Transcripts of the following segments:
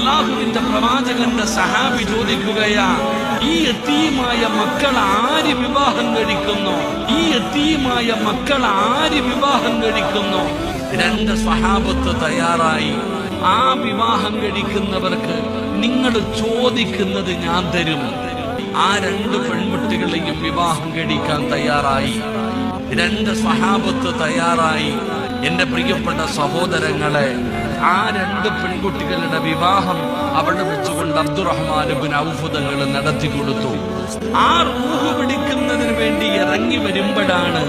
അല്ലാഹുവിന്റെ പ്രവാചകന്റെ സഹാബി ചോദിക്കുകയാ, ഈ യതീമായ മക്കൾ ആര് വിവാഹം കഴിക്കുന്നു? ഈ യതീമായ മക്കൾ ആര് വിവാഹം കഴിക്കുന്നു? രണ്ട് സ്വഹാബത്ത് തയ്യാറായി. ആ വിവാഹം കഴിക്കുന്നവർക്ക് നിങ്ങൾ ചോദിക്കുന്നത് ഞാൻ തരും. ആ രണ്ട് പെൺകുട്ടികളെയും വിവാഹം കഴിക്കാൻ തയ്യാറായി. രണ്ട് സ്വഹാബത്ത് തയ്യാറായി. എന്റെ പ്രിയപ്പെട്ട സഹോദരങ്ങളെ, ആ രണ്ട് പെൺകുട്ടികളുടെ വിവാഹം അവിടെ വെച്ചുകൊണ്ട് അബ്ദുറഹ്മാൻ ഇബ്നു ഔഫ് തങ്ങൾ നടത്തി കൊടുത്തു. ആ റൂഹ് പിടിക്കുന്നതിന് വേണ്ടി ഇറങ്ങി വരുമ്പോഴാണ്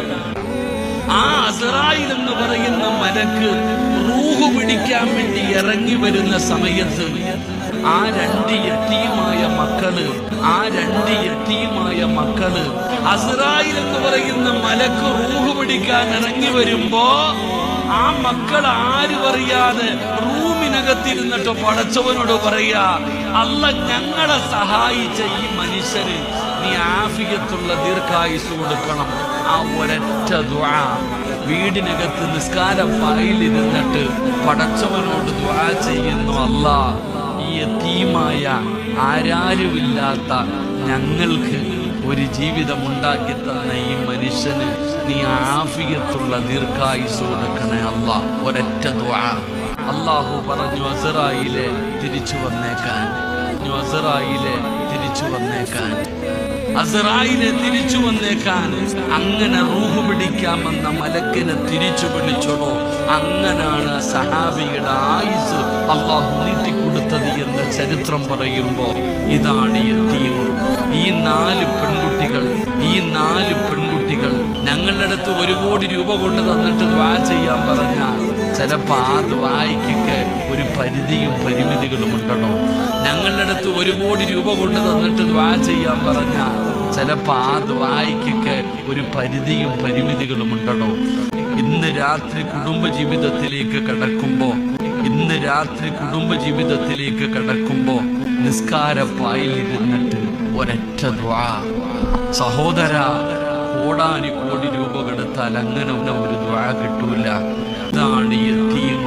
ആ അസ്റായിൽ എന്ന് പറയുന്ന മലക്ക് റൂഹ് പിടിക്കാൻ വേണ്ടി ഇറങ്ങി വരുന്ന സമയത്ത് ആ രണ്ട് യതീമായ മക്കള് അസ്റായിൽ എന്ന് പറയുന്ന മലക്ക് റൂഹ് പിടിക്കാൻ ഇറങ്ങി വരുമ്പോ ആ മക്കൾ ആരും അറിയാതെ റൂമിനകത്തിരുന്നിട്ട് പടച്ചവനോട് പറയാ, അല്ല ഞങ്ങളെ സഹായിച്ച ഈ മനുഷ്യന് നീ ആഫിയത്തുള്ള ദീർഘായുസ് കൊടുക്കണം. ആ ഒരൊറ്റ ദുആ വീടിനകത്ത് നിസ്കാരം പായിലിരുന്നിട്ട് പടച്ചവനോട് ദുആ ചെയ്യുന്നു, അല്ലാ ഈ യതീമായ ആരാരുമില്ലാത്ത ഞങ്ങൾക്ക് ഒരു ജീവിതം ഉണ്ടാക്കി തന്ന ഈ മനുഷ്യന് നീ ആഫിയത്തുള്ള ദീർഘായുസ് കൊടുക്കണേ അല്ലാ. ഒരൊറ്റ ദുആ. അല്ലാഹു പറഞ്ഞു, അസ്റായിലെ തിരിച്ചു വന്നേക്കാൻ, അസ്റായിലെ തിരിച്ചു വന്നേക്കാൻ. അങ്ങനെ റൂഹ് പിടിക്കാമെന്ന മലക്കിനെ തിരിച്ചു വിളിച്ചോളൂ. അങ്ങനാണ് സഹാബിയുടെ ആയുസ് അല്ലാഹു നീട്ടിക്കൊടുത്തത് എന്ന് ചരിത്രം പറയുമ്പോ ഇതാണ് യതീം. ഈ നാല് പെൺകുട്ടികൾ ഞങ്ങളുടെ അടുത്ത് 1 കോടി രൂപ കൊണ്ട് തന്നിട്ട് ദുആ ചെയ്യാൻ പറഞ്ഞാൽ ചിലപ്പോ ആ ദുആയ്ക്കൊക്കെ ഒരു പരിധിയും പരിമിതികളും ഉണ്ടോ? ഞങ്ങളുടെ അടുത്ത് 1 കോടി രൂപ കൊണ്ട് തന്നിട്ട് ദുആ ചെയ്യാൻ പറഞ്ഞാൽ ചിലപ്പോ ആ ദുആയ്ക്കൊക്കെ ഒരു പരിധിയും പരിമിതികളും ഉണ്ടോ? ഇന്ന് രാത്രി കുടുംബജീവിതത്തിലേക്ക് കടക്കുമ്പോ നിസ്കാരപ്പായിലിരുന്നിട്ട് ഒരൊറ്റ ദുആ. സഹോദര, കോടാനി കോടി രൂപ കൊടുത്താൽ അങ്ങനെ ഒരു ദുആ കിട്ടൂല. ഇതാണ് യതീം.